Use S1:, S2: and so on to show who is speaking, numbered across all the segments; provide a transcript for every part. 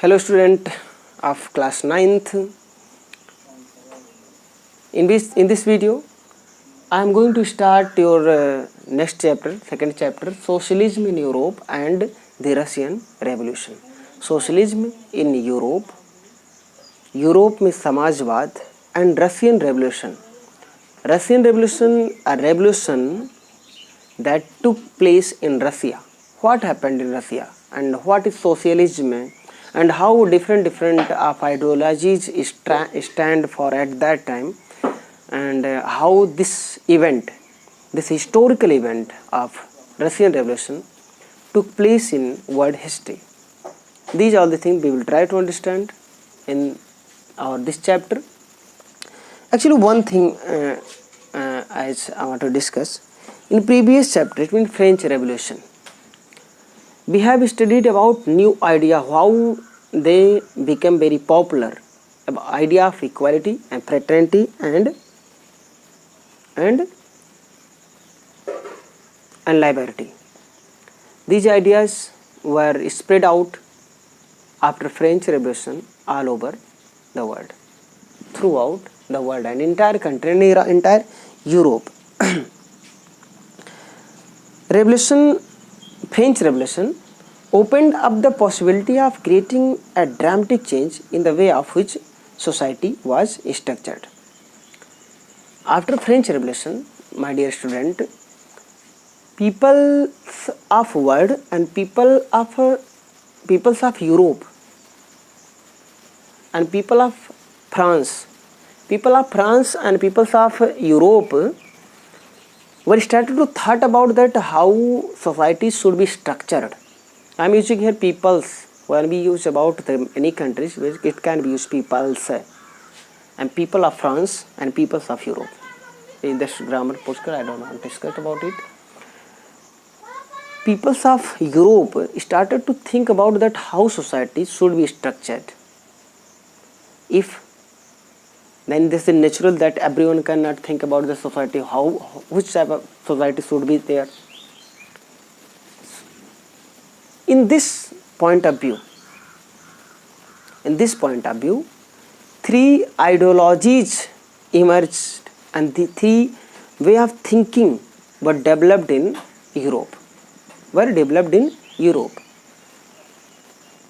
S1: Hello student of class 9th. In this video I am going to start your next chapter, second chapter, Socialism in Europe and the Russian Revolution. Socialism in Europe, Europe में समाजवाद and Russian Revolution. Russian Revolution, a revolution that took place in Russia. What happened in Russia and what is socialism and how different of ideologies stand for at that time, and how this event, this historical event of Russian Revolution took place in world history. These are the things we will try to understand in this chapter. Actually, one thing as I want to discuss in previous chapter, it means French Revolution. We have studied about new idea, how they became very popular, about idea of equality and fraternity and liberty. These ideas were spread out after French Revolution all over the world, throughout the world and entire country and entire Europe. French Revolution opened up the possibility of creating a dramatic change in the way of which society was structured. After French Revolution, my dear student, peoples of world and peoples of Europe and people of France and peoples of Europe were started to thought about that how society should be structured. I am using here peoples. When we use about any countries, it can be used peoples and people of France and peoples of Europe. In this grammar postcard, I don't want to discuss about it. Peoples of Europe started to think about that how society should be structured. Then this is natural that everyone cannot think about the society, which type of society should be there. In this point of view, three ideologies emerged and the three way of thinking were developed in Europe.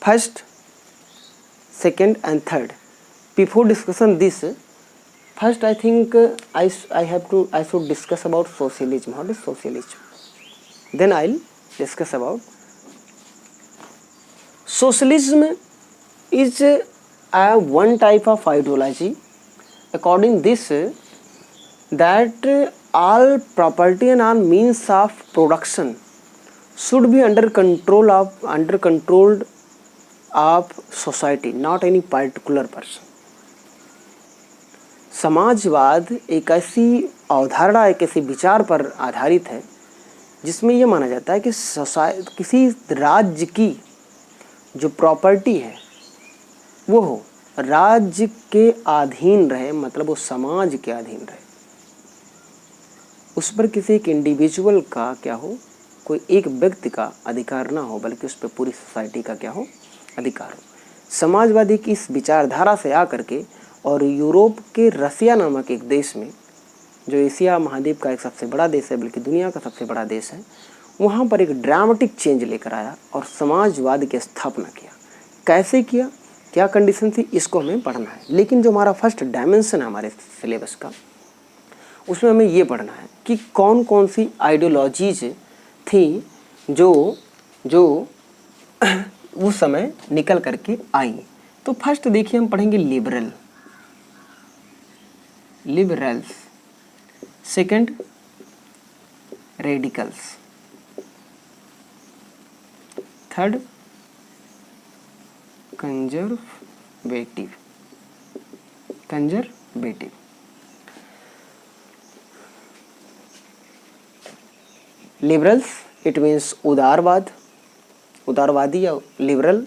S1: First, second and third. Before discussing this, first I think I should discuss about socialism. What is socialism? Then I'll discuss about socialism. Is one type of ideology according this that all property and all means of production should be under control of society, not any particular person. समाजवाद एक ऐसी अवधारणा, एक ऐसी विचार पर आधारित है जिसमें यह माना जाता है कि किसी राज्य की जो प्रॉपर्टी है वो हो राज्य के अधीन रहे, मतलब वो समाज के अधीन रहे, उस पर किसी एक इंडिविजुअल का क्या हो, कोई एक व्यक्ति का अधिकार ना हो, बल्कि उस पर पूरी सोसाइटी का क्या हो, अधिकार हो. समाजवादी की इस विचारधारा से आकर के और यूरोप के रसिया नामक एक देश में, जो एशिया महाद्वीप का एक सबसे बड़ा देश है, बल्कि दुनिया का सबसे बड़ा देश है, वहाँ पर एक ड्रामेटिक चेंज लेकर आया और समाजवाद की स्थापना किया. कैसे किया, क्या कंडीशन थी, इसको हमें पढ़ना है. लेकिन जो हमारा फर्स्ट डायमेंशन है हमारे सिलेबस का, उसमें हमें ये पढ़ना है कि कौन कौन सी आइडियोलॉजीज थी जो उस समय निकल करके आई. तो फर्स्ट देखिए हम पढ़ेंगे liberals, second radicals, third conservative. Liberals it means उदारवादी या लिबरल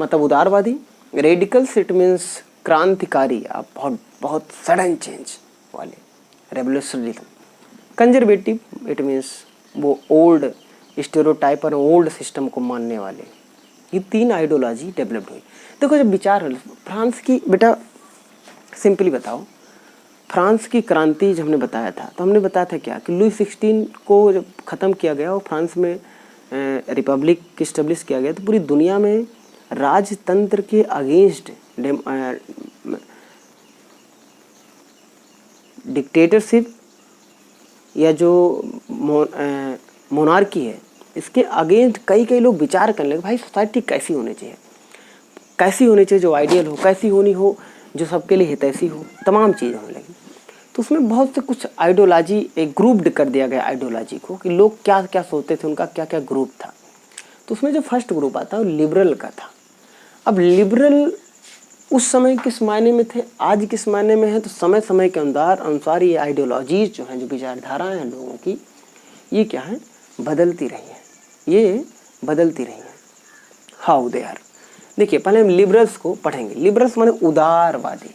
S1: मतलब उदारवादी. रेडिकल्स इट मीन्स क्रांतिकारी या बहुत सडन चेंज वाले, रेवोल्यूशनरी. कंजर्वेटिव इट मीन्स वो ओल्ड स्टेरियोटाइप और ओल्ड सिस्टम को मानने वाले, ये 3 आइडियोलॉजी डेवलप्ड हुई। देखो जब विचार फ्रांस की, बेटा सिंपली बताओ, फ्रांस की क्रांति जब हमने बताया था तो हमने बताया था क्या कि लुई 16 को जब ख़त्म किया गया और फ्रांस में रिपब्लिक इस्टेब्लिश किया गया तो पूरी दुनिया में राजतंत्र के अगेंस्ट डिक्टेटरशिप या जो मोनार्की है इसके अगेंस्ट कई लोग विचार करने लगे, भाई सोसाइटी कैसी होनी चाहिए, कैसी होनी चाहिए जो आइडियल हो, कैसी होनी हो जो सबके लिए हितैषी हो, तमाम चीज़ें होने लगी। तो उसमें बहुत से कुछ आइडियोलॉजी एक ग्रुप्ड कर दिया गया आइडियोलॉजी को कि लोग क्या क्या सोचते थे, उनका क्या क्या ग्रुप था। तो उसमें जो फर्स्ट ग्रुप आता है वो लिबरल का था। अब लिबरल उस समय किस मायने में थे, आज किस मायने में है, तो समय समय के अनुसार ये आइडियोलॉजीज जो हैं, जो विचारधाराएं हैं लोगों की, ये क्या है, बदलती रही हैं, ये बदलती रही हैं। हाउ दे आर, देखिए पहले हम लिबरल्स को पढ़ेंगे। लिबरल्स माने उदारवादी,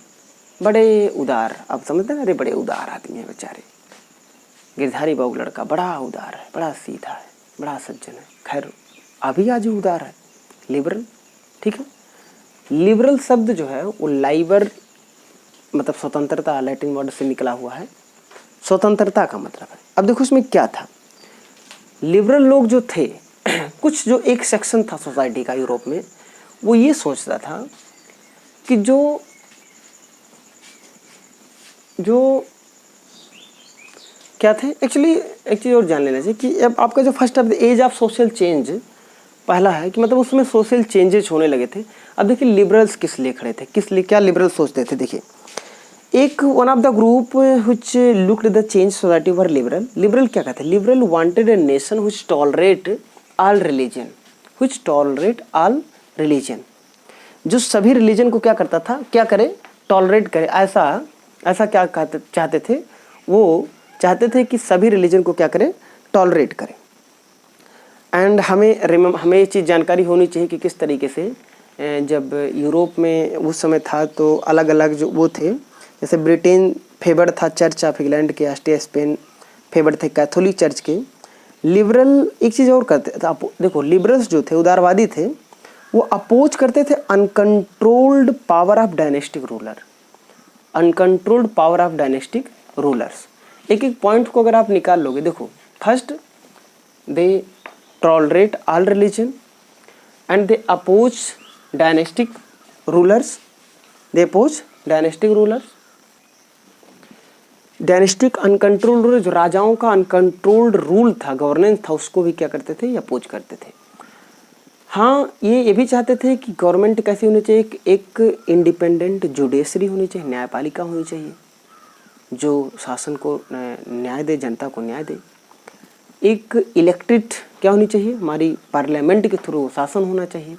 S1: बड़े उदार, आप समझते हैं, अरे बड़े उदार आदमी है बेचारे, गिरधारी बाबू लड़का बड़ा उदार है, बड़ा सीधा है, बड़ा सज्जन है। खैर अभी आज उदार है लिबरल, ठीक है। लिबरल शब्द जो है वो लाइबर मतलब स्वतंत्रता, लैटिन वर्ड से निकला हुआ है, स्वतंत्रता का मतलब है। अब देखो उसमें क्या था, लिबरल लोग जो थे कुछ जो एक सेक्शन था सोसाइटी का यूरोप में, वो ये सोचता था कि जो क्या थे, एक्चुअली एक चीज़ और जान लेना चाहिए कि अब आपका जो first of the age of social change पहला है कि मतलब उसमें सोशल चेंजेस होने लगे थे। अब देखिए लिबरल्स किस लिए खड़े थे, किस लिए, क्या लिबरल सोचते थे। देखिए एक one of the group which looked the change society were liberal. Liberal क्या कहते हैं, liberal wanted a nation which tolerate all religion, which tolerate all religion, जो सभी रिलीजन को क्या करता था, क्या करे, टॉलरेट करे। ऐसा क्या चाहते थे, वो चाहते थे कि सभी रिलीजन को क्या करे, टॉलरेट करे। एंड हमें ये चीज़ जानकारी होनी चाहिए कि किस तरीके से जब यूरोप में उस समय था तो अलग अलग जो वो थे, जैसे ब्रिटेन फेवर्ड था चर्च ऑफ इंग्लैंड के, ऑस्ट्रिया स्पेन फेवर्ड थे कैथोलिक चर्च के। लिबरल एक चीज़ और करते थे, देखो लिबरल्स जो थे उदारवादी थे, वो अपोज करते थे uncontrolled power of dynastic ruler, uncontrolled power of dynastic rulers. एक एक पॉइंट को अगर आप निकाल लोगे, देखो first they tolerate all religion and they oppose dynastic rulers, they oppose dynastic rulers. Dynastic uncontrolled rule, जो राजाओं का अनकंट्रोल्ड रूल था, गवर्नेंस था, उसको भी क्या करते थे, अपोज करते थे। हाँ ये भी चाहते थे कि गवर्नमेंट कैसी होनी चाहिए, एक इंडिपेंडेंट जुडिशरी होनी चाहिए, न्यायपालिका होनी चाहिए जो शासन को न्याय दे, जनता को न्याय दे। एक इलेक्टेड क्या होनी चाहिए, हमारी पार्लियामेंट के थ्रू शासन होना चाहिए,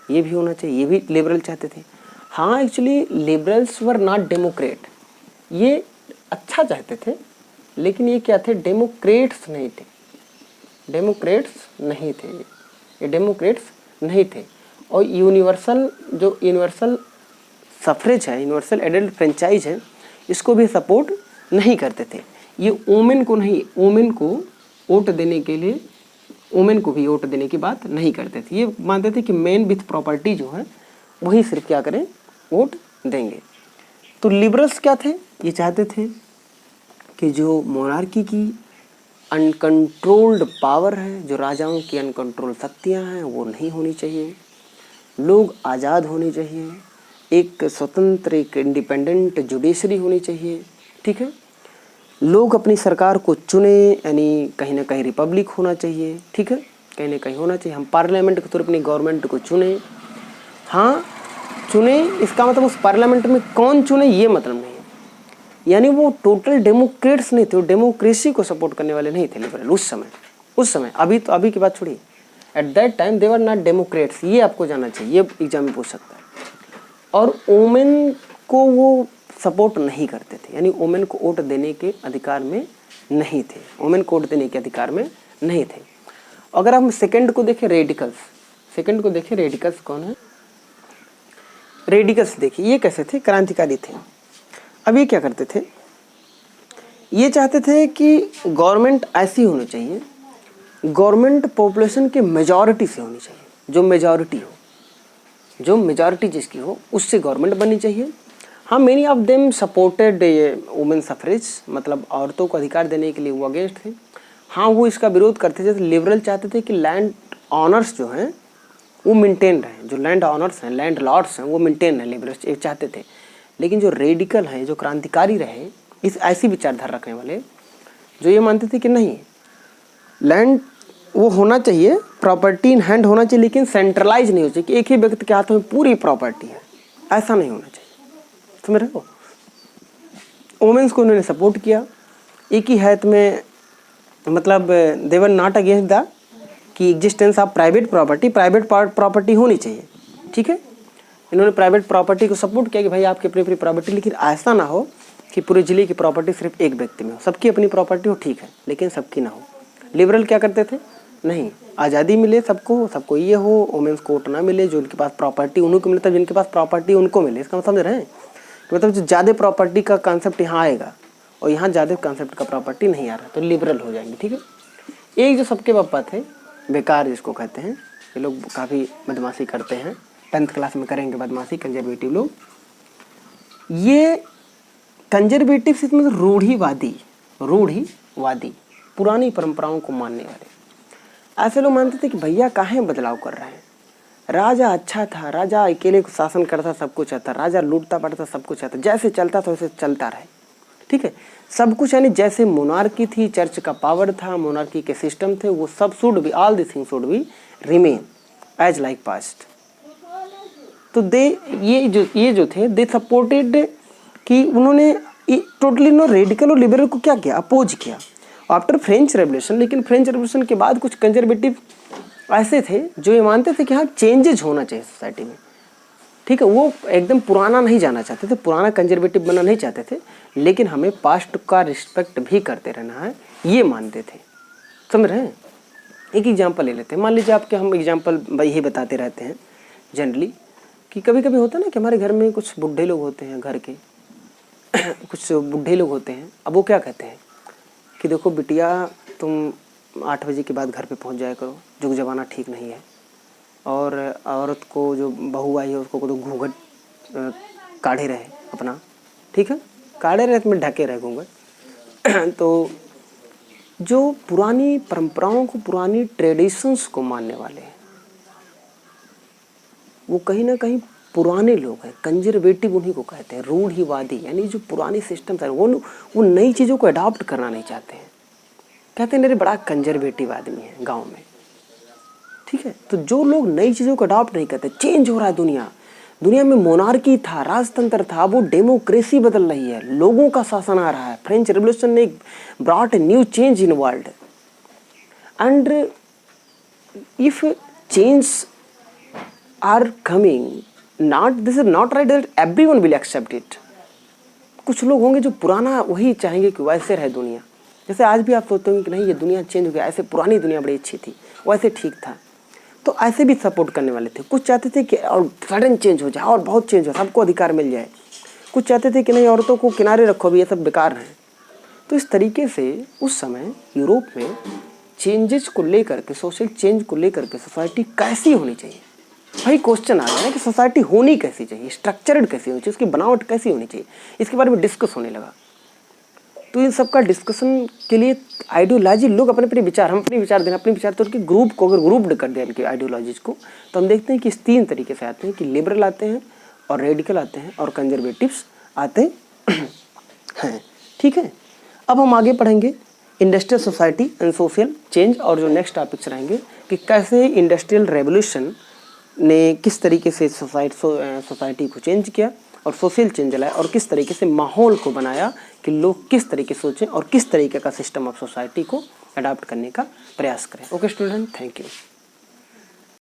S1: ये भी होना चाहिए, ये भी लिबरल चाहते थे। हाँ actually liberals were not Democrat, ये अच्छा चाहते थे लेकिन ये क्या थे, डेमोक्रेट्स नहीं थे, डेमोक्रेट्स नहीं थे, ये डेमोक्रेट्स नहीं थे। और यूनिवर्सल सफरेज है, यूनिवर्सल एडल्ट फ्रेंचाइज है, इसको भी सपोर्ट नहीं करते थे। ये वोमेन को वोट देने के लिए, वोमेन को भी वोट देने की बात नहीं करते थे। ये मानते थे कि मेन विथ प्रॉपर्टी जो है वही सिर्फ क्या करें, वोट देंगे। तो लिबरल्स क्या थे, ये चाहते थे कि जो मोनार्की की अनकंट्रोल्ड पावर है, जो राजाओं की अनकंट्रोल शक्तियाँ हैं, वो नहीं होनी चाहिए, लोग आज़ाद होने चाहिए, एक स्वतंत्र, एक इंडिपेंडेंट जुडिशरी होनी चाहिए, ठीक है। लोग अपनी सरकार को चुने, यानी कहीं ना कहीं रिपब्लिक होना चाहिए, ठीक है, कहीं ना कहीं होना चाहिए। हम पार्लियामेंट के थ्रू अपनी गवर्नमेंट को चुने। हाँ चुने, इसका मतलब उस पार्लियामेंट में कौन चुने ये मतलब नहीं है, यानी वो टोटल डेमोक्रेट्स नहीं थे, वो डेमोक्रेसी को सपोर्ट करने वाले नहीं थे लिबरल उस समय। अभी की बात छोड़िए, at that time they were not Democrats, ये आपको जानना चाहिए, ये एग्जाम में पूछ सकता है। और वोमेन को वो सपोर्ट नहीं करते थे, यानी वोमेन को वोट देने के अधिकार में नहीं थे, वोमेन को वोट देने के अधिकार में नहीं थे। अगर हम सेकंड को देखें, रेडिकल्स कौन है, रेडिकल्स देखिए ये कैसे थे, क्रांतिकारी थे। अब ये क्या करते थे, ये चाहते थे कि गवर्नमेंट ऐसी होनी चाहिए गवर्नमेंट पॉपुलेशन के मेजॉरिटी से होनी चाहिए, जो मेजॉरिटी हो, जो मेजॉरिटी जिसकी हो उससे गवर्नमेंट बननी चाहिए। हाँ, many of them supported women suffrage, मतलब औरतों को अधिकार देने के लिए वो अगेंस्ट थे। हाँ, वो इसका विरोध करते थे। जैसे लिबरल चाहते थे कि लैंड ऑनर्स जो हैं वो मेंटेन रहें, जो लैंड ऑनर्स हैं, लैंड लॉर्ड्स हैं, वो मेंटेन रहें, लिबरल्स ये चाहते थे। लेकिन जो रेडिकल हैं, जो क्रांतिकारी रहे, इस ऐसी विचारधारा रखने वाले, जो ये मानते थे कि नहीं, लैंड वो होना चाहिए, प्रॉपर्टी इन हैंड होना चाहिए, लेकिन सेंट्रलाइज नहीं हो चाहिए कि एक ही व्यक्ति के हाथों में पूरी प्रॉपर्टी है, ऐसा नहीं होना चाहिए। समझ रहे हो? वुमेन्स को उन्होंने सपोर्ट किया एक ही हैत में, मतलब दे वर नॉट अगेंस्ट द कि एग्जिस्टेंस ऑफ प्राइवेट प्रॉपर्टी होनी चाहिए। ठीक है, इन्होंने प्राइवेट प्रॉपर्टी को सपोर्ट किया कि भाई आपकी अपनी अपनी प्रॉपर्टी, लेकिन ऐसा ना हो कि पूरे जिले की प्रॉपर्टी सिर्फ एक व्यक्ति में हो, सबकी अपनी प्रॉपर्टी हो, ठीक है, लेकिन सबकी ना हो। लिबरल क्या करते थे, नहीं, आज़ादी मिले सबको, सबको ये हो, वुमेन्स को वोट ना मिले, जो उनके पास प्रॉपर्टी उन्हीं को मिले, तब जिनके पास प्रॉपर्टी उनको मिले। इसका मतलब समझ रहे हैं? मतलब जो ज़्यादा प्रॉपर्टी का कॉन्सेप्ट यहाँ आएगा और यहाँ ज़्यादा कॉन्सेप्ट का प्रॉपर्टी नहीं आ रहा, तो लिबरल हो जाएंगे। ठीक है, एक जो सबके पापा थे, बेकार जिसको कहते हैं, ये लोग काफ़ी बदमाशी करते हैं, 10th क्लास में करेंगे बदमाशी, कंजर्वेटिव लोग। ये कंजर्वेटिव से मतलब रूढ़िवादी, पुरानी परंपराओं को मानने वाले। ऐसे लोग मानते थे कि भैया काहे बदलाव कर रहे हैं, राजा अच्छा था, राजा अकेले को शासन करता, सब कुछ आता, राजा लूटता पड़ता, सब कुछ आता, जैसे चलता था वैसे चलता रहे। ठीक है, सब कुछ, यानी जैसे मोनार्की थी, चर्च का पावर था, मोनार्की के सिस्टम थे, वो सब should be, all this thing should be remain as like past. तो ये जो थे, दे सपोर्टेड कि उन्होंने टोटली नो रेडिकल और लिबरल को क्या किया, अपोज किया आफ्टर फ्रेंच रेवोल्यूशन। लेकिन फ्रेंच रेवोल्यूशन के बाद कुछ कंजर्वेटिव ऐसे थे जो ये मानते थे कि हाँ, चेंजेज होना चाहिए सोसाइटी में। ठीक है, वो एकदम पुराना नहीं जाना चाहते थे, पुराना कंजर्वेटिव बनना नहीं चाहते थे, लेकिन हमें पास्ट का रिस्पेक्ट भी करते रहना है, ये मानते थे। समझ रहे हैं? एक एग्जांपल ले लेते हैं। मान लीजिए आपके, हम एग्जांपल यही बताते रहते हैं जनरली, कि कभी कभी होता है ना कि हमारे घर में कुछ बुढ़े लोग होते हैं, घर के कुछ बुढ़े लोग होते हैं। अब वो क्या कहते हैं कि देखो बिटिया, तुम 8 बजे के बाद घर पे पहुंच जाया करो, जुग जमाना ठीक नहीं है, और औरत को, जो बहू आई है, उसको तो घूंघट काढ़े रहे अपना, ठीक है, काढ़े रहे, इसमें ढके रहे घूंघट। तो जो पुरानी परंपराओं को, पुरानी ट्रेडिशंस को मानने वाले हैं, वो कहीं ना कहीं पुराने लोग हैं, कंजर्वेटिव उन्हीं को कहते हैं, रूढ़िवादी, यानी जो पुरानी सिस्टम है वो नई चीज़ों को अडॉप्ट करना नहीं चाहते हैं। कहते हैं मेरे बड़ा कंजर्वेटिव आदमी है गांव में। ठीक है, तो जो लोग नई चीज़ों को अडॉप्ट नहीं करते, चेंज हो रहा है दुनिया में मोनार्की था, राजतंत्र था, वो डेमोक्रेसी बदल रही है, लोगों का शासन आ रहा है। फ्रेंच रेवोल्यूशन ने brought a new change in world, and if change are coming, not this is not right that everyone will accept it. कुछ लोग होंगे जो पुराना वही चाहेंगे कि वैसे रहे दुनिया, जैसे आज भी आप सोचते होंगे कि नहीं ये दुनिया चेंज हो गया, ऐसे पुरानी दुनिया बड़ी अच्छी थी, वैसे ठीक था, तो ऐसे भी सपोर्ट करने वाले थे। कुछ चाहते थे कि और सडन चेंज हो जाए और बहुत चेंज हो, सबको अधिकार मिल जाए। कुछ चाहते थे कि नहीं, औरतों को किनारे रखो भी, ये सब बेकार है। तो इस तरीके से उस समय यूरोप में चेंजेस को लेकर के, सोशल चेंज को लेकर के सोसाइटी कैसी होनी चाहिए, भाई क्वेश्चन आ गया ना कि सोसाइटी होनी कैसी चाहिए, स्ट्रक्चर्ड कैसी होनी चाहिए, उसकी बनावट कैसी होनी चाहिए, इसके बारे में डिस्कस होने लगा। तो इन सब का डिस्कशन के लिए आइडियोलॉजी, लोग अपने अपने विचार, हम अपने विचार देना, अपने विचार, तो उनके ग्रुप को अगर ग्रुप्ड कर दें इनके आइडियोलॉजीज को, तो हम देखते हैं कि इस 3 तरीके से आते हैं कि लिबरल आते हैं और रेडिकल आते हैं और कंजर्वेटिव्स आते हैं। ठीक है, अब हम आगे पढ़ेंगे industrial society and social change, और जो नेक्स्ट टॉपिक्स रहेंगे कि कैसे इंडस्ट्रियल रेवोल्यूशन ने किस तरीके से सोसाइटी को चेंज किया और सोशल चेंज लाया, और किस तरीके से माहौल को बनाया कि लोग किस तरीके से सोचें और किस तरीके का सिस्टम ऑफ सोसाइटी को अडॉप्ट करने का प्रयास करें। Okay student, thank you.